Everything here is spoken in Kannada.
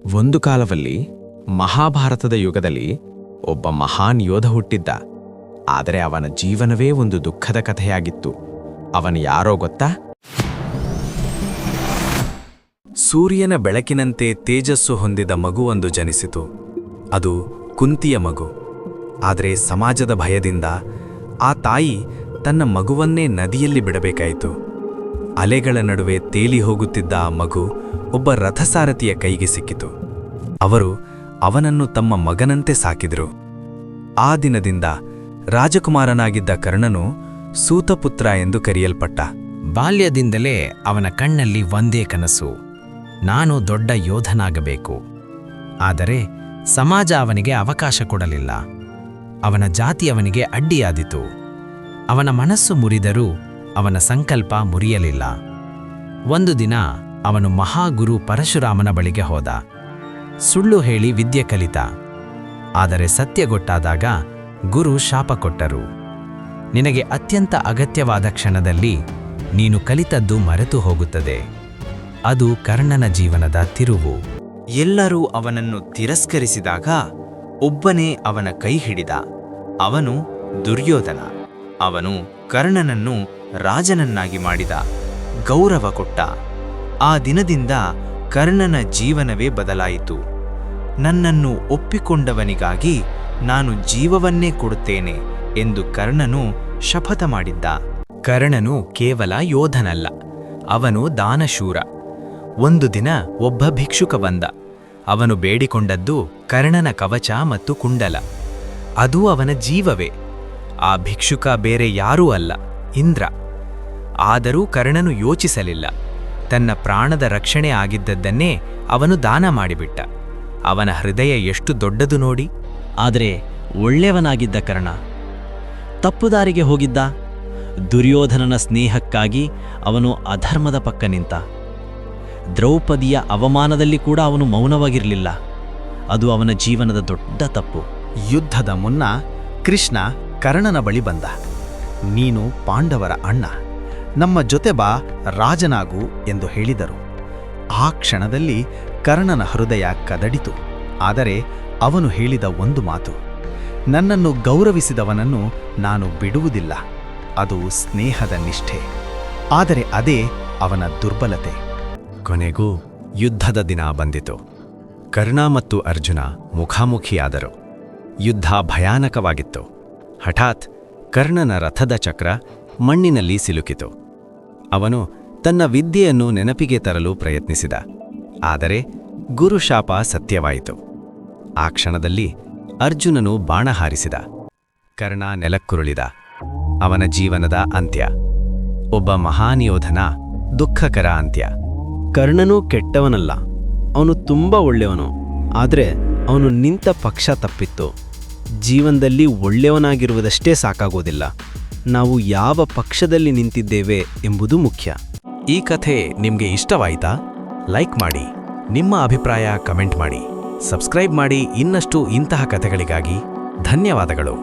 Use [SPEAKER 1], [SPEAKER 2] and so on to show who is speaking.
[SPEAKER 1] ಒಂದು ಕಾಲದಲ್ಲಿ ಮಹಾಭಾರತದ ಯುಗದಲ್ಲಿ ಒಬ್ಬ ಮಹಾನ್ ಯೋಧ ಹುಟ್ಟಿದ್ದ. ಆದರೆ ಅವನ ಜೀವನವೇ ಒಂದು ದುಃಖದ ಕಥೆಯಾಗಿತ್ತು. ಅವನು ಯಾರೋ ಗೊತ್ತಾ?
[SPEAKER 2] ಸೂರ್ಯನ ಬೆಳಕಿನಂತೆ ತೇಜಸ್ಸು ಹೊಂದಿದ ಮಗುವೊಂದು ಜನಿಸಿತು. ಅದು ಕುಂತಿಯ ಮಗು. ಆದರೆ ಸಮಾಜದ ಭಯದಿಂದ ಆ ತಾಯಿ ತನ್ನ ಮಗುವನ್ನೇ ನದಿಯಲ್ಲಿ ಬಿಡಬೇಕಾಯಿತು. ಅಲೆಗಳ ನಡುವೆ ತೇಲಿ ಹೋಗುತ್ತಿದ್ದ ಆ ಮಗು ಒಬ್ಬ ರಥಸಾರಥಿಯ ಕೈಗೆ ಸಿಕ್ಕಿತು. ಅವರು ಅವನನ್ನು ತಮ್ಮ ಮಗನಂತೆ ಸಾಕಿದರು. ಆ ದಿನದಿಂದ ರಾಜಕುಮಾರನಾಗಿದ್ದ ಕರ್ಣನು ಸೂತಪುತ್ರ ಎಂದು ಕರೆಯಲ್ಪಟ್ಟ.
[SPEAKER 3] ಬಾಲ್ಯದಿಂದಲೇ ಅವನ ಕಣ್ಣಲ್ಲಿ ಒಂದೇ ಕನಸು, ನಾನು ದೊಡ್ಡ ಯೋಧನಾಗಬೇಕು. ಆದರೆ ಸಮಾಜ ಅವನಿಗೆ ಅವಕಾಶ ಕೊಡಲಿಲ್ಲ. ಅವನ ಜಾತಿ ಅವನಿಗೆ ಅಡ್ಡಿಯಾದಿತು. ಅವನ ಮನಸ್ಸು ಮುರಿದರೂ ಅವನ ಸಂಕಲ್ಪ ಮುರಿಯಲಿಲ್ಲ. ಒಂದು ದಿನ ಅವನು ಮಹಾಗುರು ಪರಶುರಾಮನ ಬಳಿಗೆ ಹೋದ. ಸುಳ್ಳು ಹೇಳಿ ವಿದ್ಯೆ ಕಲಿತ. ಆದರೆ ಸತ್ಯಗೊಟ್ಟಾದಾಗ ಗುರು ಶಾಪ ಕೊಟ್ಟರು. ನಿನಗೆ ಅತ್ಯಂತ ಅಗತ್ಯವಾದ ಕ್ಷಣದಲ್ಲಿ ನೀನು ಕಲಿತದ್ದು ಮರೆತು ಹೋಗುತ್ತದೆ. ಅದು ಕರ್ಣನ ಜೀವನದ ತಿರುವು.
[SPEAKER 2] ಎಲ್ಲರೂ ಅವನನ್ನು ತಿರಸ್ಕರಿಸಿದಾಗ ಒಬ್ಬನೇ ಅವನ ಕೈ ಹಿಡಿದ. ಅವನು ದುರ್ಯೋಧನ. ಅವನು ಕರ್ಣನನ್ನು ರಾಜನನ್ನಾಗಿ ಮಾಡಿದ, ಗೌರವ ಕೊಟ್ಟ. ಆ ದಿನದಿಂದ ಕರ್ಣನ ಜೀವನವೇ ಬದಲಾಯಿತು. ನನ್ನನ್ನು ಒಪ್ಪಿಕೊಂಡವನಿಗಾಗಿ ನಾನು ಜೀವವನ್ನೇ ಕೊಡುತ್ತೇನೆ ಎಂದು ಕರ್ಣನು ಶಪಥ ಮಾಡಿದ್ದ. ಕರ್ಣನು ಕೇವಲ ಯೋಧನಲ್ಲ, ಅವನು ದಾನಶೂರ. ಒಂದು ದಿನ ಒಬ್ಬ ಭಿಕ್ಷುಕ ಬಂದ. ಅವನು ಬೇಡಿಕೊಂಡದ್ದು ಕರ್ಣನ ಕವಚ ಮತ್ತು ಕುಂಡಲ. ಅದು ಅವನ ಜೀವವೇ. ಆ ಭಿಕ್ಷುಕ ಬೇರೆ ಯಾರೂ ಅಲ್ಲ, ಇಂದ್ರ. ಆದರೂ ಕರ್ಣನು ಯೋಚಿಸಲಿಲ್ಲ. ತನ್ನ ಪ್ರಾಣದ ರಕ್ಷಣೆ ಆಗಿದ್ದದ್ದನ್ನೇ ಅವನು ದಾನ ಮಾಡಿಬಿಟ್ಟ. ಅವನ ಹೃದಯ ಎಷ್ಟು ದೊಡ್ಡದು ನೋಡಿ.
[SPEAKER 4] ಆದರೆ ಒಳ್ಳೆಯವನಾಗಿದ್ದ ಕರ್ಣ ತಪ್ಪುದಾರಿಗೆ ಹೋಗಿದ್ದ. ದುರ್ಯೋಧನನ ಸ್ನೇಹಕ್ಕಾಗಿ ಅವನು ಅಧರ್ಮದ ಪಕ್ಕ ನಿಂತ. ದ್ರೌಪದಿಯ ಅವಮಾನದಲ್ಲಿ ಕೂಡ ಅವನು ಮೌನವಾಗಿರಲಿಲ್ಲ. ಅದು ಅವನ ಜೀವನದ ದೊಡ್ಡ ತಪ್ಪು.
[SPEAKER 5] ಯುದ್ಧದ ಮುನ್ನ ಕೃಷ್ಣ ಕರ್ಣನ ಬಳಿ ಬಂದ. ನೀನು ಪಾಂಡವರ ಅಣ್ಣ, ನಮ್ಮ ಜೊತೆ ಬಾ, ರಾಜನಾಗು ಎಂದು ಹೇಳಿದರು. ಆ ಕ್ಷಣದಲ್ಲಿ ಕರ್ಣನ ಹೃದಯ ಕದಡಿತು. ಆದರೆ ಅವನು ಹೇಳಿದ ಒಂದು ಮಾತು, ನನ್ನನ್ನು ಗೌರವಿಸಿದವನನ್ನು ನಾನು ಬಿಡುವುದಿಲ್ಲ. ಅದು ಸ್ನೇಹದ ನಿಷ್ಠೆ. ಆದರೆ ಅದೇ ಅವನ ದುರ್ಬಲತೆ.
[SPEAKER 2] ಕೊನೆಗೂ ಯುದ್ಧದ ದಿನ ಬಂದಿತು. ಕರ್ಣ ಮತ್ತು ಅರ್ಜುನ ಮುಖಾಮುಖಿಯಾದರು. ಯುದ್ಧ ಭಯಾನಕವಾಗಿತ್ತು. ಹಠಾತ್ ಕರ್ಣನ ರಥದ ಚಕ್ರ ಮಣ್ಣಿನಲ್ಲಿ ಸಿಲುಕಿತು. ಅವನು ತನ್ನ ವಿದ್ಯೆಯನ್ನು ನೆನಪಿಗೆ ತರಲು ಪ್ರಯತ್ನಿಸಿದ. ಆದರೆ ಗುರುಶಾಪ ಸತ್ಯವಾಯಿತು. ಆ ಕ್ಷಣದಲ್ಲಿ ಅರ್ಜುನನು ಬಾಣ ಹಾರಿಸಿದ. ಕರ್ಣ ನೆಲಕ್ಕುರುಳಿದ. ಅವನ ಜೀವನದ ಅಂತ್ಯ. ಒಬ್ಬ ಮಹಾನ್ ಯೋಧನ ದುಃಖಕರ ಅಂತ್ಯ.
[SPEAKER 6] ಕರ್ಣನೂ ಕೆಟ್ಟವನಲ್ಲ, ಅವನು ತುಂಬ ಒಳ್ಳೆಯವನು. ಆದರೆ ಅವನು ನಿಂತ ಪಕ್ಷ ತಪ್ಪಿತ್ತು. ಜೀವನದಲ್ಲಿ ಒಳ್ಳೆಯವನಾಗಿರುವುದಷ್ಟೇ ಸಾಕಾಗೋದಿಲ್ಲ, ನಾವು ಯಾವ ಪಕ್ಷದಲ್ಲಿ ನಿಂತಿದ್ದೇವೆ ಎಂಬುದು ಮುಖ್ಯ.
[SPEAKER 2] ಈ ಕಥೆ ನಿಮಗೆ ಇಷ್ಟವಾಯಿತಾ? ಲೈಕ್ ಮಾಡಿ, ನಿಮ್ಮ ಅಭಿಪ್ರಾಯ ಕಮೆಂಟ್ ಮಾಡಿ, ಸಬ್ಸ್ಕ್ರೈಬ್ ಮಾಡಿ. ಇನ್ನಷ್ಟು ಇಂತಹ ಕಥೆಗಳಿಗಾಗಿ ಧನ್ಯವಾದಗಳು.